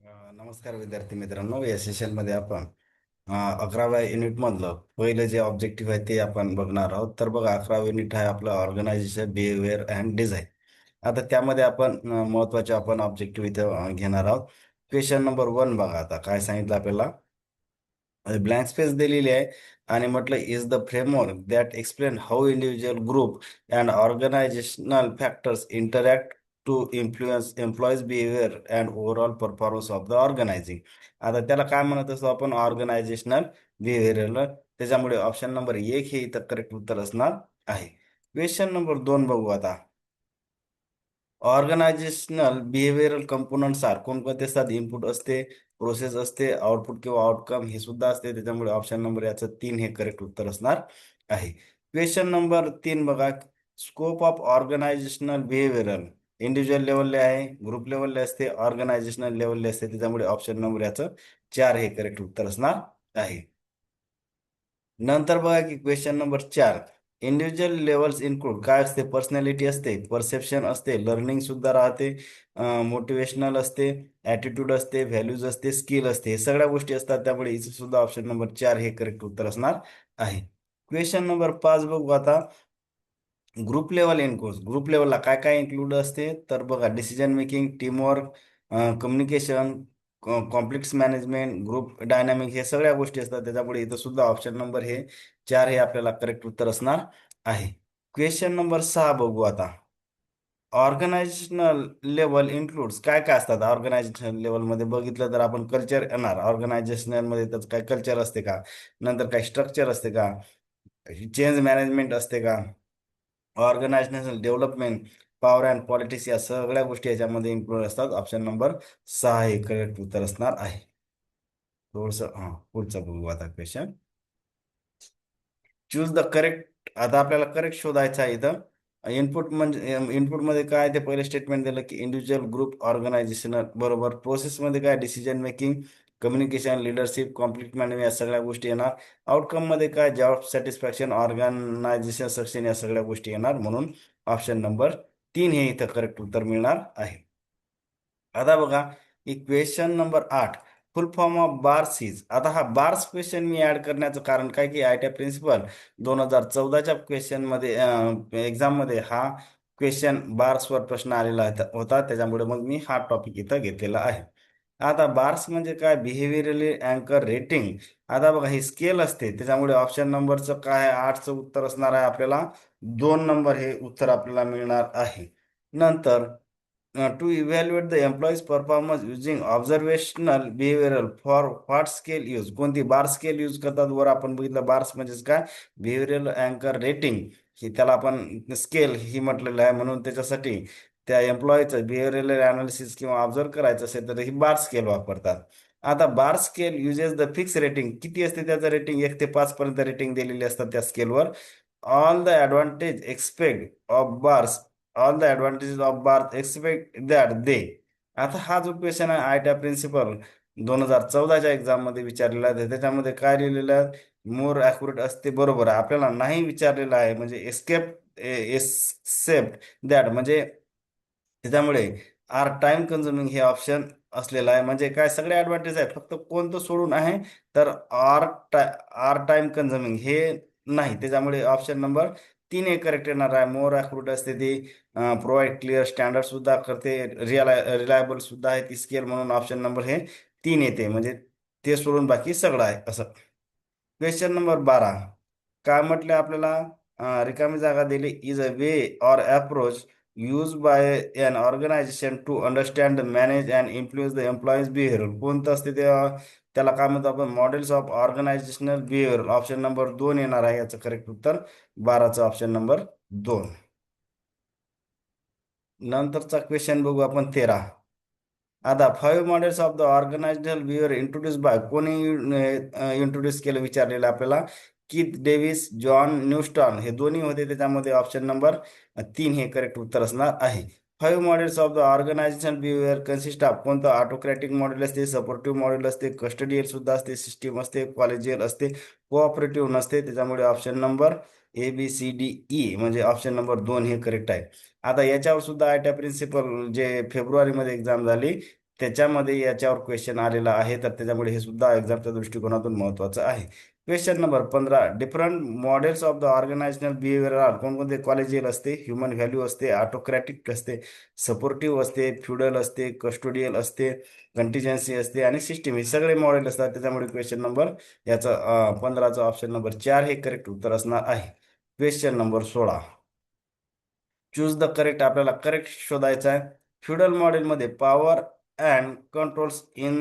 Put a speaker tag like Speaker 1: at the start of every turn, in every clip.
Speaker 1: नमस्कार विद्यार्थी मित्रांनो, या सेशनमध्ये आपण 11व्या युनिटमधलं पहिलं जे ऑब्जेक्टिव्ह आहे ते आपण बघणार आहोत. तर बघा, 11वं युनिट आहे आपलं ऑर्गनायझेशन बिहेवियर अँड डिझाईन. आता त्यामध्ये आपण महत्त्वाचे आपण ऑब्जेक्टिव्ह इथं घेणार आहोत. क्वेश्चन नंबर 1 बघा, आता काय सांगितलं आपल्याला. ब्लँक स्पेस दिलेली आहे आणि म्हटलं is the framework that explain how individual group and organizational factors interact to influence employees behaviour and overall performance of the organizing. आता त्याला काय म्हणत असतो आपण, ऑर्गनायझेशनल बिहेवियर. त्याच्यामुळे ऑप्शन नंबर 1 हे इथं करेक्ट उत्तर असणार आहे. क्वेश्चन नंबर 2 बघू आता. ऑर्गनायझेशनल बिहेवियरल कंपोनंट्स आर कोणकोणते असतात? इनपुट असते, प्रोसेस असते, आउटपुट किंवा आउटकम हे सुद्धा असते. त्याच्यामुळे ऑप्शन नंबर याचं 3 हे करेक्ट उत्तर असणार आहे. क्वेश्चन नंबर 3 बघा. Scope of organizational behavioral individual लेवलले आहे, ग्रुप लेवलले असते, ऑर्गनायझेशनल लेवलले असते. त्याच्यामुळे ऑप्शन नंबर याचं 4 हे करेक्ट उत्तर असणार आहे. नंतर बघा की question number 4. Individual levels include काय असते? पर्सनॅलिटी असते, परसेप्शन असते, लर्निंग सुद्धा राहते, मोटिवेशनल असते, ॲटिट्यूड असते, व्हॅल्यूज असते, स्किल असते. हे सगळ्या गोष्टी असतात. त्यामुळे इथे सुद्धा ऑप्शन नंबर 4 हे करेक्ट उत्तर असणार आहे. क्वेश्चन नंबर 5 बघू आता. ग्रुप लेवल इन्क्लूड, ग्रुप लेवलला काय काय इन्क्लूड असते? तर बघा, decision making, teamwork, communication, conflicts management, group dynamic, हे सगळ्या गोष्टी असतात. त्याच्यामुळे इथं सुद्धा ऑप्शन नंबर हे 4 हे आपल्याला करेक्ट उत्तर असणार आहे. क्वेश्चन नंबर 6 बघू आता. ऑर्गनायझेशनल लेवल इन्क्लूड्स काय काय असतात? ऑर्गनायझेशनल लेवलमध्ये बघितलं तर आपण कल्चर येणार. ऑर्गनायझेशनल मध्ये तर काय कल्चर असते का? नंतर काय स्ट्रक्चर असते का? चेंज मॅनेजमेंट असते का? Organisational development, power and politics, या सगळ्या गोष्टी याच्यामध्ये इन्क्लूड असतात. ऑप्शन नंबर 6 हे करेक्ट उत्तर असणार आहे. थोडस पुढचं बघू आता क्वेश्चन. Choose the correct. आता आपल्याला करेक्ट शोधायचं आहे इथं. इनपुट म्हणजे इनपुटमध्ये काय ते पहिले स्टेटमेंट दिलं की इंडिव्हिज्युअल, ग्रुप, ऑर्गनायझेशनल. बरोबर. प्रोसेसमध्ये काय? Decision making, communication, leadership, conflict management, या सगळ्या गोष्टी येणार. आउटकम मध्ये काय? जॉब सॅटिस्फॅक्शन, ऑर्गनायझेशन सक्सेस, या सगळ्या गोष्टी येणार. म्हणून ऑप्शन नंबर 3 हे इथं करेक्ट उत्तर मिळणार आहे. आता बघा, equation number 8. Full form of bars is. आता हा बार्स क्वेश्चन मी ऍड करण्याचं कारण काय की आयटीआय प्रिन्सिपल 2014च्या क्वेश्चन मध्ये, एक्झाम मध्ये हा क्वेश्चन बार्सवर प्रश्न आलेला होता. त्याच्यामुळे मग मी हा टॉपिक इथं घेतलेला आहे. आता बार्स म्हणजे काय? बिहेवियरली अँकर रेटिंग. आता बघा, ही स्केल असते. त्याच्यामुळे ऑप्शन नंबरचं काय? 8चं उत्तर असणार आहे आपल्याला. 2 नंबर हे उत्तर आपल्याला मिळणार आहे. नंतर to evaluate the employees performance using observational behavioural for what scale use. कोणती बार स्केल यूज करतात? वर आपण बघितलं बार्स म्हणजेच काय? बिहेवियरल अँकर रेटिंग. ही त्याला आपण स्केल ही म्हटलेलं आहे. म्हणून त्याच्यासाठी त्या एम्प्लॉईचं बिहेवियरल अनालिसिस किंवा ऑब्झर्व करायचं असेल तर ही बार स्केल वापरतात. आता bar scale uses the fix rating. किती असते त्याचं रेटिंग? 1 ते 5 पर्यंत रेटिंग दिलेली असतात त्या स्केलवर. All the advantage expect of bars, all the advantages of bar expect that they. आता हा जो क्वेश्चन आहे आयटीआय प्रिन्सिपल 2014च्या एक्झाम मध्ये विचारलेला आहे. त्याच्यामध्ये काय लिहिलेलं आहे? मोर ॲक्युरेट असते. बरोबर आहे. आपल्याला नाही विचारलेलं आहे, म्हणजे एस्केप्ट दॅट, म्हणजे त्याच्यामुळे आर टाइम कन्झ्युमिंग हे ऑप्शन असलेलं आहे. म्हणजे काय? सगळे ॲडव्हान्टेज आहेत, फक्त कोणतं सोडून आहे तर आर टाइम कन्झ्युमिंग हे नाही. त्याच्यामुळे ऑप्शन नंबर 3 हे करेक्ट येणार आहे. मोर ॲक्युरेट असते ती, प्रोव्हाइड क्लिअर स्टँडर्ड सुद्धा करते, रिलायबल सुद्धा आहे ती स्केल. म्हणून ऑप्शन नंबर हे 3 येते. म्हणजे ते सोडून बाकी सगळं आहे असं. Question number 12. काय म्हटले आपल्याला? रिकामी जागा दिली. Is a way or approach use by an organization to understand manage and influence the employees behaviour. कोणतं असते ते? त्याला काय म्हणतो आपण? Models of organizational behaviour. Option number 2 येणार आहे याचं करेक्ट उत्तर. 12चं ऑप्शन नंबर 2. नंतरचा क्वेश्चन बघू आपण 13. आता 5 models of the organizational behaviour introduce by कोणी इंट्रोड्यूस केलं विचारलेलं आपल्याला? कीथ डेव्हिस, जॉन न्यूस्टन, हे दोन्ही होते. त्याच्यामध्ये ऑप्शन नंबर 3 हे करेक्ट उत्तर असणार आहे. 5 models of the organizational behaviour consist of. कोणतं? ऑटोक्रॅटिक मॉडेल असते, सपोर्टिव्ह मॉडेल असते, कस्टडियल सुद्धा असते, सिस्टीम असते, कॉलेजियल असते, कोऑपरेटिव्ह नसते. त्याच्यामुळे ऑप्शन नंबर ABCDE म्हणजे ऑप्शन नंबर 2 हे करेक्ट आहे. आता याच्यावर सुद्धा आयटीआय प्रिन्सिपल जे फेब्रुवारीमध्ये एक्झाम झाली त्याच्यामध्ये याच्यावर क्वेश्चन आलेला आहे, तर त्याच्यामुळे हे सुद्धा एक्झामच्या दृष्टिकोनातून महत्त्वाचं आहे. Question number 15, different models of the organizational behaviour are. कोणकोणते? कॉलेजियल असते, ह्युमन व्हॅल्यू असते, ऑटोक्रॅटिक असते, सपोर्टिव्ह असते, फ्युडल असते, कस्टोडियल असते, कंटिजन्सी असते आणि सिस्टीम. हे सगळे मॉडेल असतात. त्याच्यामुळे क्वेश्चन नंबर याचा 15चा ऑप्शन नंबर 4 हे करेक्ट उत्तर असणार आहे. Question number 16, choose the correct. आपल्याला करेक्ट शोधायचा आहे. फ्युडल मॉडेलमध्ये power and controls in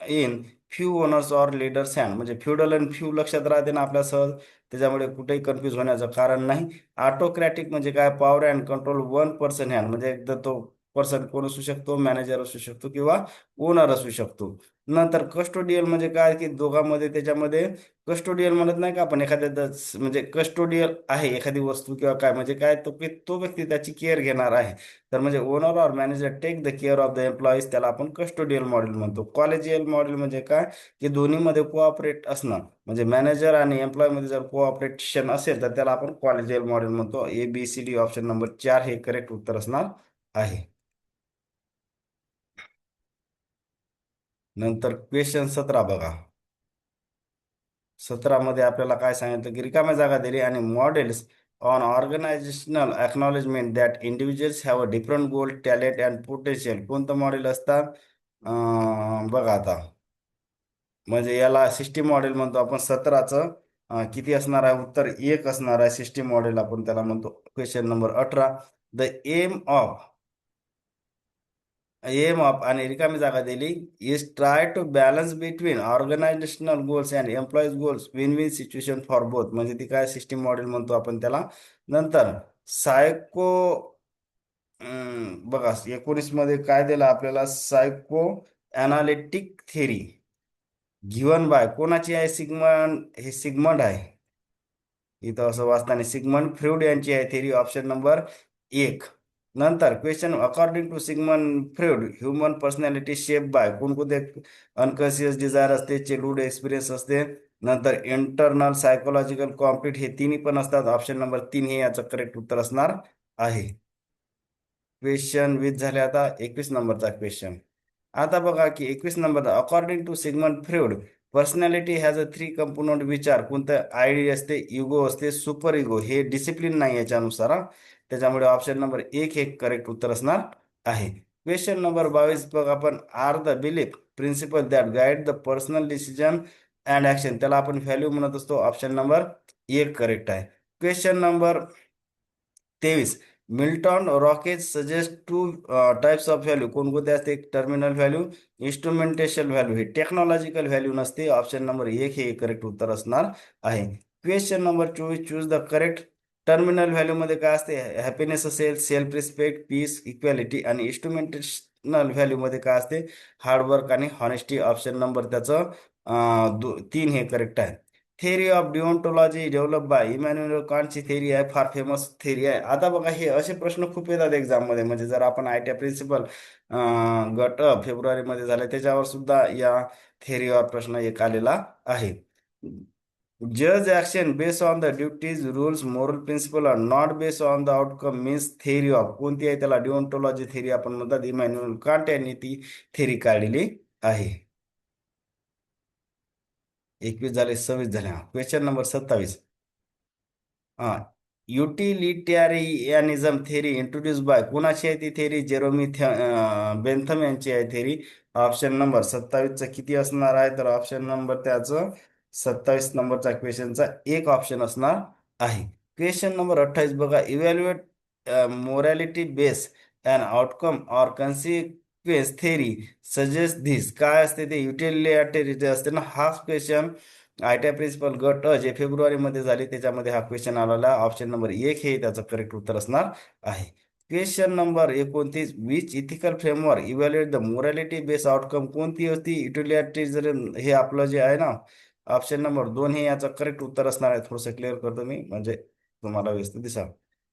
Speaker 1: in few owners or leaders hand. म्हणजे फ्युडल आणि फ्यू लक्षात राहते ना आपल्या सहज, त्याच्यामुळे कुठेही कन्फ्यूज होण्याचं कारण नाही. ऑटोक्रॅटिक म्हणजे काय? Power and control one person hand. म्हणजे एकदा तो पर्सन कोण असू शकतो? मॅनेजर असू शकतो किंवा ओनर असू शकतो. नंतर कस्टोडियल म्हणजे काय? की दोघांमध्ये त्याच्यामध्ये कस्टोडियल म्हणत नाही का आपण एखाद्या म्हणजे कस्टोडियल आहे एखादी वस्तू किंवा काय, म्हणजे काय? तो व्यक्ती त्याची केअर घेणार आहे. तर म्हणजे owner or manager take the care of the employees, त्याला आपण कस्टोडियल मॉडेल म्हणतो. कॉलेजियल मॉडेल म्हणजे काय? की दोन्हीमध्ये कोऑपरेट असणं. म्हणजे मॅनेजर आणि एम्प्लॉय मध्ये जर कोऑपरेशन असेल तर त्याला आपण कॉलेजियल मॉडेल म्हणतो. ABCD ऑप्शन नंबर 4 हे करेक्ट उत्तर असणार आहे. नंतर क्वेश्चन 17 बघा. 17 मध्ये आपल्याला काय सांगितलं? की रिकाम्या जागा दिली आणि models on organisational acknowledgement that individuals have a different goal, talent and potential. कोणतं मॉडेल असतात? बघा आता, म्हणजे याला सिस्टीम मॉडेल म्हणतो आपण. 17चं किती असणार आहे? उत्तर 1 असणार आहे. सिस्टीम मॉडेल आपण त्याला म्हणतो. Question number 18, the aim of आणि रिकामी जागा दिली is try to balance between organizational goals and employees goals, win win situation for both. म्हणजे ती काय? सिस्टीम मॉडेल म्हणतो आपण त्याला. नंतर सायको बघा 19 मध्ये काय दिलं आपल्याला? Psycho analytic theory given by कोणाची आहे? सिग्मंड. हे सिग्मंड आहे इथं असं वाचताना. सिग्मंड फ्रीड यांची आहे थेरी. Option number 1. नंतर question, according to Sigmund Freud human personality shape by कोणकोणते? अनकॉन्शियस डिझायर असते, चाइल्डहुड एक्सपिरियन्स असते, नंतर इंटरनल सायकोलॉजिकल कॉम्प्लीट, हे तिन्ही पण असतात. ऑप्शन नंबर 3 हे याचं करेक्ट उत्तर असणार आहे. क्वेश्चन 20 झाले. आता 21 नंबरचा क्वेश्चन. आता बघा की 21 नंबर, according to Sigmund Freud personality has a 3 component विचार. कोणतं? आयडी असते, इगो असते, सुपर इगो. हे डिसिप्लिन नाही याच्यानुसार त्याच्यामुळे ऑप्शन नंबर 1 हे करेक्ट उत्तर असणार आहे. क्वेश्चन नंबर 22 बघा आपण, are the belief principle that guide the personal decision and action, त्याला आपण व्हॅल्यू म्हणत असतो. ऑप्शन नंबर 1 करेक्ट आहे. Question number 23, Milton Rokeach suggest two types of value. कोणकोणते असते? Terminal value, instrumentation value. हे टेक्नॉलॉजिकल व्हॅल्यू नसते. ऑप्शन नंबर 1 हे करेक्ट उत्तर असणार आहे. Question number 24, choose the correct. Terminal value मध्ये काय असते? हॅपीनेस असेल, सेल्फ रिस्पेक्ट, पीस, इक्वॅलिटी. आणि इन्स्ट्रुमेंटेशनल व्हॅल्यू मध्ये काय असते? हार्डवर्क आणि हॉनेस्टी. ऑप्शन नंबर त्याचं 3 हे करेक्ट आहे. Theory of deontology develop by Immanuel कांटची थेरी आहे, फार फेमस थेरी आहे. आता बघा हे असे प्रश्न खूप येतात एक्झाम मध्ये. म्हणजे जर आपण ITI प्रिन्सिपल गट फेब्रुवारीमध्ये झाले त्याच्यावर सुद्धा या थेरीवर प्रश्न एक आलेला आहे. जज action based on the duties, rules, moral principle are not based on the outcome means theory of. कोणती आहे? त्याला डिओन्टोलॉजी थेरी आपण म्हणतात. इमॅन्युअल कांट यांनी ती थेरी काढलेली आहे. 21 झाले. 26 झाले. क्वेश्चन नंबर 27, हा, युटिलिटेरियनिझम थेरी इंट्रोड्यूस बाय कोणाची आहे ती थेरी? जेरोमी बेंथम यांची आहे थेरी. ऑप्शन नंबर 27चं किती असणार आहे? तर ऑप्शन नंबर त्याचं 27 नंबरचा क्वेश्चनचा एक ऑप्शन असणार आहे. क्वेश्चन नंबर 28 बघा, evaluate morality base and outcome or consequence theory suggest this. काय असते ते? युटिलिटेरिटी असते ना. हा क्वेश्चन ITI प्रिन्सिपल गट जे फेब्रुवारीमध्ये झाले त्याच्यामध्ये हा क्वेश्चन आलेला. ऑप्शन नंबर 1 हे त्याचं करेक्ट उत्तर असणार आहे. Question number 29, which ethical framework evaluate the morality base outcome. कोणती होती? युटिलिटेरियन. हे आपलं जे आहे ना, ऑप्शन नंबर 2 हे याचं करेक्ट उत्तर असणार आहे. थोडंसं क्लिअर करतो मी म्हणजे तुम्हाला व्यवस्थित दिसा.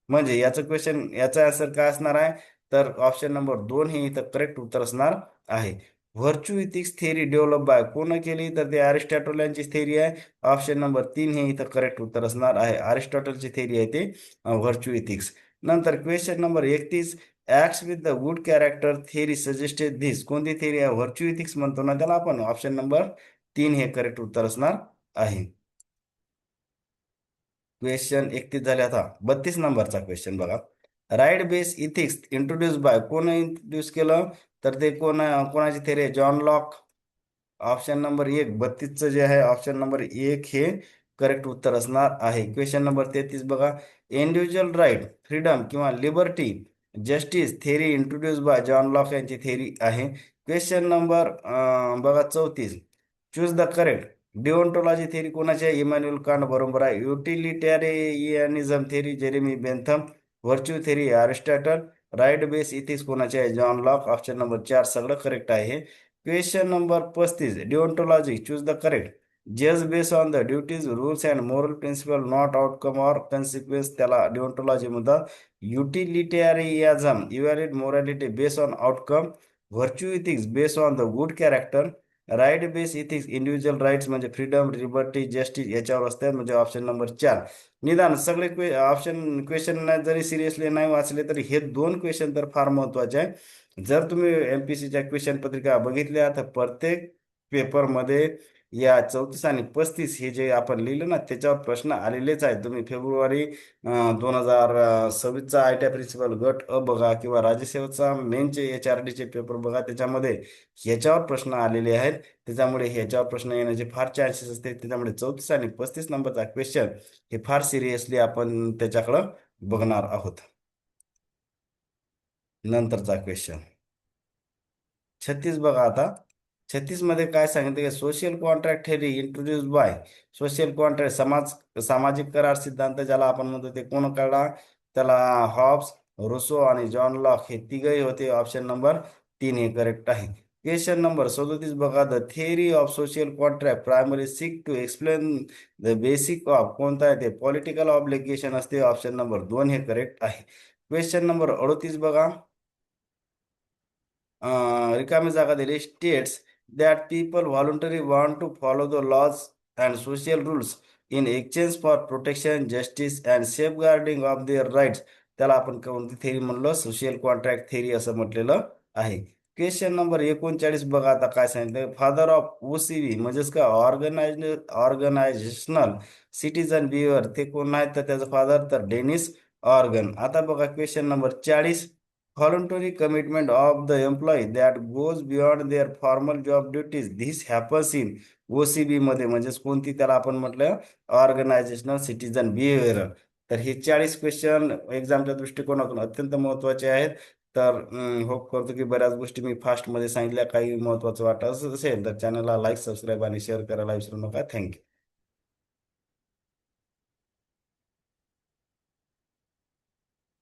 Speaker 1: म्हणजे याचं क्वेश्चन, याचा आन्सर काय असणार आहे? तर ऑप्शन नंबर 2 हे इथं करेक्ट उत्तर असणार आहे. Virtue ethics theory develop by कोण केली? तर ते अरिस्टॉटल यांची थेरी आहे. ऑप्शन नंबर 3 हे इथं करेक्ट उत्तर असणार आहे. अरिस्टॉटलची थेरी आहे ते व्हर्च्यू इथिक्स. नंतर question number 31, acts with the good character theory suggested this. कोणती थेअरी आहे? व्हर्च्यू इथिक्स म्हणतो ना त्याला आपण. ऑप्शन नंबर 3 हे करेक्ट उत्तर असणार आहे. क्वेश्चन 31 झाले. आता 32 नंबरचा क्वेश्चन बघा. Right base ethics introduce by, कोण इंट्रोड्यूस केलं? तर ते कोणाची थेअरी आहे? John Locke. ऑप्शन नंबर 1 32चं जे आहे ऑप्शन नंबर 1 हे करेक्ट उत्तर असणार आहे. क्वेश्चन नंबर 33 बघा. इंडिव्हिज्युअल राईट, फ्रीडम किंवा liberty, justice theory introduce by John Locke यांची थेअरी आहे. क्वेश्चन नंबर बघा 34. Choose the correct. Deontology theory कोणाची आहे? इमॅन्युअल कांट बरोबर आहे. Utilitarianism theory Jeremy Bentham. Virtue theory Aristotle. Right base ethics कोणाचे आहे? John Locke. ऑप्शन नंबर 4 सगळं करेक्ट आहे. Question number 35. Deontology choose the correct. जज base on the duties rules and moral principle not outcome or consequence, त्याला deontology म्हणतात. Utilitarianism evaluate morality base on outcome. Virtue ethics base on the good character. Right base ethics individual rights म्हणजे freedom, liberty, justice याच्यावर असतात, म्हणजे option number 4. निदान सगळे option question जरी seriously नाही वाचले तरी हे 2 क्वेश्चन तर फार महत्वाचे आहे. जर तुम्ही एमपीसीच्या क्वेश्चन पत्रिका बघितल्या तर प्रत्येक पेपरमध्ये या 34 आणि 35 हे जे आपण लिहिलं ना त्याच्यावर प्रश्न आलेलेच आहेत. तुम्ही फेब्रुवारी 2026चा आय टी प्रिन्सिपल गट अ बघा किंवा राज्यसेवेचा मेनचे HRD चे पेपर बघा, त्याच्यामध्ये ह्याच्यावर प्रश्न आलेले आहेत. त्याच्यामुळे ह्याच्यावर प्रश्न येण्याचे फार चान्सेस असते. त्याच्यामुळे 34 आणि 35 नंबरचा क्वेश्चन हे फार सिरियसली आपण त्याच्याकडं बघणार आहोत. नंतरचा क्वेश्चन 36 बघा. आता 36 मध्ये काय सांगितलं की social contract theory introduce by. Social contract सामाजिक करार सिद्धांत ज्याला आपण म्हणतो ते कोण काढला? त्याला हॉब्स, रुसो आणि जॉन लॉक हे तिघही होते. ऑप्शन नंबर 3 हे करेक्ट आहे. क्वेश्चन नंबर 37 बघा. The theory of social contract primary seek to explain the basic of, कोणता आहे ते? पॉलिटिकल ऑब्लिगेशन असते. ऑप्शन नंबर 2 हे करेक्ट आहे. क्वेश्चन नंबर 38 बघा. रिकामी जागा दिली. States that people voluntary want to follow the laws and social rules in exchange for protection, justice and safeguarding of their rights, त्याला आपण कोणती थेरी म्हणलो? सोशल कॉन्ट्रॅक्ट थेरी असं म्हटलेलं आहे. क्वेश्चन नंबर 39 बघा. आता काय सांगितलं? फादर ऑफ OCV म्हणजेच का ऑर्गनायझेशनल सिटीजन बिहेवियर, ते कोण आहेत? तर त्याचं फादर तर डेनिस ऑर्गन. आता बघा question number 40. Voluntary commitment of the employee that goes beyond their formal job duties. This happens in OCB मध्ये, म्हणजेच कोणती? त्याला आपण म्हटलं ऑर्गनायझेशनल सिटीजन बिहेवियर. तर हे 40 क्वेश्चन एक्झामच्या दृष्टिकोनातून अत्यंत महत्वाचे आहेत. तर होप करतो की बऱ्याच गोष्टी मी फास्टमध्ये सांगितल्या. काही महत्वाचं वाटत असेल तर चॅनलला लाईक, सबस्क्राईब आणि शेअर करायला विसरू नका. थँक्यू.